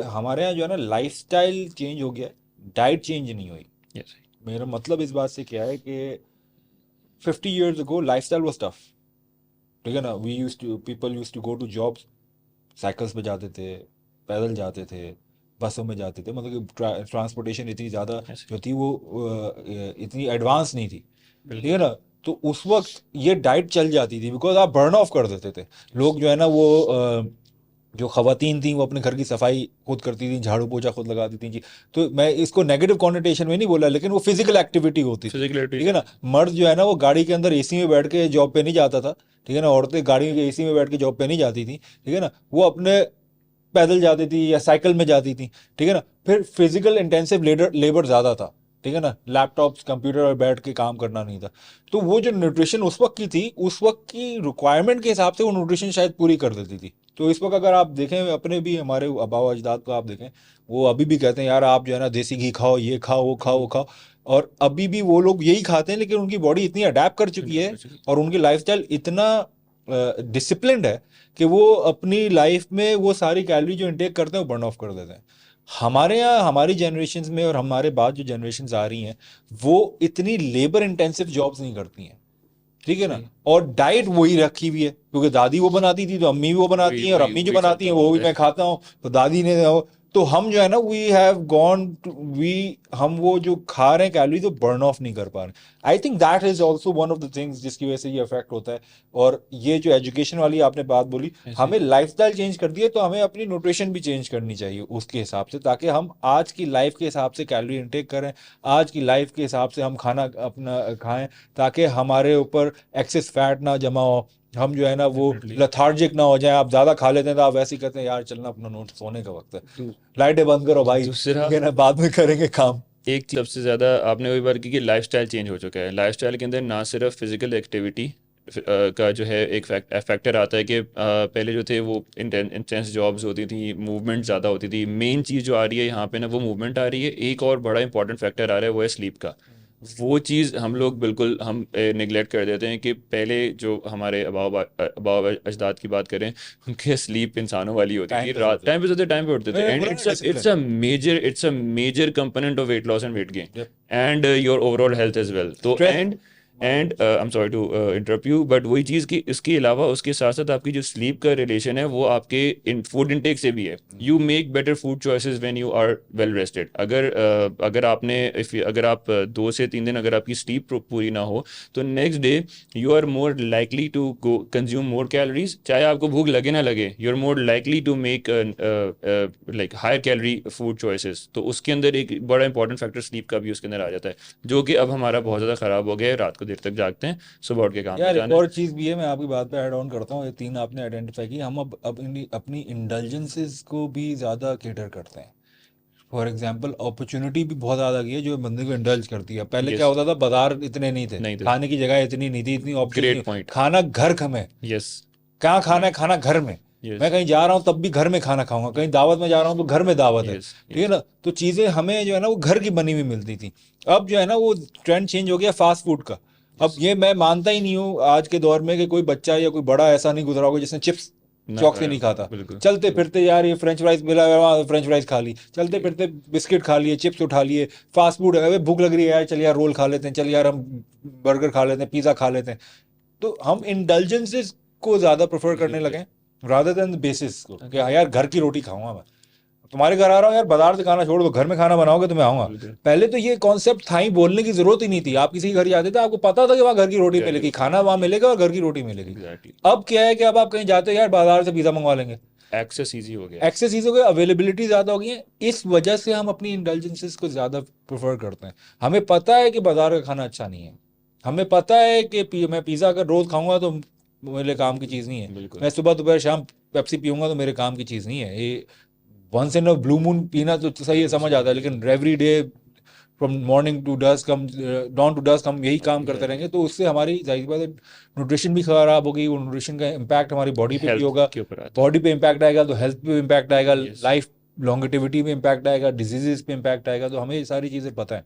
हमारे यहाँ जो है ना लाइफस्टाइल चेंज हो गया है, डाइट चेंज नहीं हुई। यस। मेरा मतलब इस बात से क्या है कि 50 years ago lifestyle was tough. ठीक है ना, we use to people use to go to jobs, cycles पे जाते थे, पैदल जाते थे, बसों में जाते थे, मतलब कि ट्रांसपोर्टेशन इतनी ज़्यादा यस। जो थी वो इतनी एडवांस नहीं थी। ठीक बिल्कुल। है ना, तो उस वक्त ये डाइट चल जाती थी बिकॉज आप बर्न ऑफ कर देते थे। यस। लोग जो है ना वो जो खवातीन थी वो अपने घर की सफाई खुद करती थी, झाड़ू पोछा खुद लगाती थी जी। तो मैं इसको नेगेटिव कॉन्नोटेशन में नहीं बोला, लेकिन वो फिजिकल एक्टिविटी होती थी। फिजिकल ठीक है एक्टिविटी। ना, मर्द जो है ना वो गाड़ी के अंदर एसी में बैठ के जॉब पे नहीं जाता था। ठीक है ना, औरतें गाड़ी के एसी में बैठ के जॉब पे नहीं जाती थी। ठीक है ना, वो अपने पैदल जाती थी या साइकिल में जाती थी। ठीक है ना, फिर फिजिकल इंटेंसिव लेबर लेबर ज़्यादा था। ठीक है ना, लैपटॉप्स कंप्यूटर पर बैठ के काम करना नहीं था। तो वो जो न्यूट्रिशन उस वक्त की थी, उस वक्त की रिक्वायरमेंट के हिसाब से वो न्यूट्रिशन शायद पूरी कर देती थी। तो इस वक्त अगर आप देखें, अपने भी हमारे आबा अजदाद को आप देखें, वो अभी भी कहते हैं यार आप जो है ना देसी घी खाओ, ये खाओ, वो खाओ, वो खाओ। और अभी भी वो लोग यही खाते हैं, लेकिन उनकी बॉडी इतनी अडेप्ट कर चुकी अडैप्ट है कर चुकी। और उनकी लाइफस्टाइल इतना डिसिप्लिन्ड है कि वो अपनी लाइफ में वो सारी कैलोरी जो इंटेक करते हैं वो बर्न ऑफ कर देते हैं। हमारे यहाँ हमारी जनरेशन में और हमारे बाद जो जनरेशन आ रही हैं, वो इतनी लेबर इंटेंसिव जॉब्स नहीं करती हैं। ठीक है ना, सही। और डाइट वही रखी हुई है क्योंकि दादी वो बनाती थी तो अम्मी भी वो बनाती वही हैं, और वही अम्मी जो वही बनाती चलता हैं हुआ वो आ भी रहा मैं है। खाता हूँ, तो दादी ने तो हम जो है ना we have gone to we हम वो जो खा रहे हैं कैलोरी तो बर्न ऑफ नहीं कर पा रहे। I think that is also one of the things जिसकी वजह से ये अफेक्ट होता है। और ये जो एजुकेशन वाली आपने बात बोली, ऐसे। हमें लाइफस्टाइल चेंज कर दिए तो हमें अपनी न्यूट्रिशन भी चेंज करनी चाहिए उसके हिसाब से, ताकि हम आज की लाइफ के हिसाब से कैलोरी इंटेक करें, आज की लाइफ के हिसाब से हम खाना अपना खाएं, ताकि हमारे ऊपर एक्सेस फैट ना जमा हो, हम जो है ना वो डेफिनेटली। लथार्जिक ना हो जाए। आप ज़्यादा खा लेते हैं तो आप वैसे ही कहते हैं यार चलना अपना नोट, सोने का वक्त है, लाइटें बंद करो भाई, दूसरा, ठीक है ना, बाद में करेंगे काम। एक चीज़ सबसे ज़्यादा आपने वही बात की कि लाइफस्टाइल चेंज हो चुका है। लाइफस्टाइल के अंदर ना सिर्फ फिजिकल एक्टिविटी का जो है एक फैक्टर आता है कि पहले जो थे वो इंटेंस जॉब्स होती थी, मूवमेंट ज़्यादा होती थी। मेन चीज़ जो आ रही है यहाँ पे ना, वो मूवमेंट आ रही है। एक और बड़ा इंपॉर्टेंट फैक्टर आ रहा है, वो है स्लीप का। वो चीज़ हम लोग बिल्कुल हम निगलेक्ट कर देते हैं कि पहले जो हमारे अबाव अजदाद की बात करें, उनके स्लीप इंसानों वाली होती टाइम थी। पे रात सोते टाइम पे सोते, टाइम पे उठते थे। थे, एंड बोला ना it's discipline. A major component of weight loss and weight gain and your overall health as well. तो stress, and I am sorry to interrupt you, but वही चीज़ कि इसके अलावा उसके साथ साथ आपकी जो स्लीप का रिलेशन है वो आपके इन फूड इनटेक से भी है। You make better food choices when you are well rested. अगर आपने अगर आप 2 से 3 दिन अगर आपकी स्लीप पूरी ना हो, तो next day you are more likely to go consume more calories. चाहे आपको भूख लगे ना लगे, you are more likely to make like higher calorie food choices. तो उसके अंदर एक बड़ा इंपॉर्टेंट फैक्टर स्लीप का भी उसके अंदर आ जाता है, जो कि अब हमारा बहुत ज़्यादा ख़राब हो गया है। रात को देर तक जागते हैं, सुबह उठ के काम पे यार एक जाना है। और चीज़ भी है, मैं आपकी बात पे ऐड ऑन करता हूँ, ये तीन आपने आइडेंटिफाई की, हम अब अपनी इंडल्जेंसेस को भी ज़्यादा केटर करते हैं। फॉर एग्जाम्पल अपॉर्चुनिटी भी बहुत ज़्यादा की है जो बंदे को इंडल्ज करती है। पहले क्या यस। होता था, बाजार इतने नहीं थे, नहीं थे। खाने की जगह इतनी नहीं थी, इतनी ऑप्शंस नहीं, ग्रेट पॉइंट। खाना घर में, यस। कहाँ खाना है, खाना घर में। मैं यस। कहीं जा रहा हूँ तब भी घर में खाना खाऊंगा, कहीं दावत में जा रहा हूँ तो घर में दावत है। यस। ठीक है यस। ना, तो चीज़ें हमें जो है ना वो घर की बनी हुई मिलती थी। अब जो है ना वो ट्रेंड चेंज हो गया फास्ट फूड का। अब यस। ये मैं मानता ही नहीं हूँ आज के दौर में कि कोई बच्चा या कोई बड़ा ऐसा नहीं गुजरा होगा जिसने चिप्स ना चौक से खाया नहीं होगा, खाता। बिल्कुल। चलते फिरते यार ये फ्रेंच फ्राइज मिला, फ्रेंच फ्राइज खा ली, चलते फिरते बिस्किट खा लिए, चिप्स उठा लिए, फास्ट फूड है, भूख लग रही है यार चल यार रोल खा लेते हैं, चल यार हम बर्गर खा लेते हैं, पिज़्ज़ा खा लेते हैं। तो हम इंडल्जेंसेस को ज़्यादा प्रेफर करने बिल्कुल। लगे रादर देन बेसिस को, कि हाँ अगर यार घर की रोटी खाऊंगा मैं। तुम्हारे घर आ रहा हूँ यार, बाजार से खाना छोड़ दो, घर में खाना बनाओगे तो मैं आऊंगा। बिल्कुल। पहले तो ये कॉन्सेप्ट था ही, बोलने की जरूरत ही नहीं थी। आप किसी के घर जाते थे, आपको पता था कि वहाँ घर की रोटी घर की मिलेगी, रोटी खाना मिलेगी। वहाँ मिलेगा और घर की रोटी मिलेगी। एग्जैक्टली। अब क्या है कि अब आप कहीं जाते हो यार, बाजार से पिज़्ज़ा मंगवा लेंगे। एक्सेस ईजी हो गया है। एक्सेस चीज़ों की अवेलेबिलिटी ज़्यादा हो गई है, इस वजह से हम अपनी इंटेलिजेंसेस को ज़्यादा प्रेफर करते हैं। हमें पता है कि बाजार का खाना अच्छा नहीं है, हमें पता है कि मैं पिज़्ज़ा अगर रोज़ खाऊंगा तो मेरे काम की चीज़ नहीं है, बिल्कुल। मैं सुबह दोपहर शाम पेप्सी पीऊंगा तो मेरे काम की चीज़ नहीं है ये। Once in a blue moon पीना तो सही है, बिल्कुल समझ सही है, आता है, बिल्कुल। लेकिन every day from morning to dusk हम डॉन टू डस्क हम यही काम करते एग्जैक्टली। रहेंगे तो उससे हमारी जाहिर सी बात है न्यूट्रिशन भी खराब होगी। वो न्यूट्रिशन का इम्पैक्ट हमारी बॉडी पे भी हेल्थ होगा, के ऊपर आता है। बॉडी पे इम्पैक्ट आएगा तो हेल्थ पे इम्पैक्ट आएगा, यस। लाइफ लॉन्गेटिविटी में इम्पैक्ट आएगा, डिजीजेस पे इम्पैक्ट आएगा। तो हमें ये सारी चीज़ें पता है।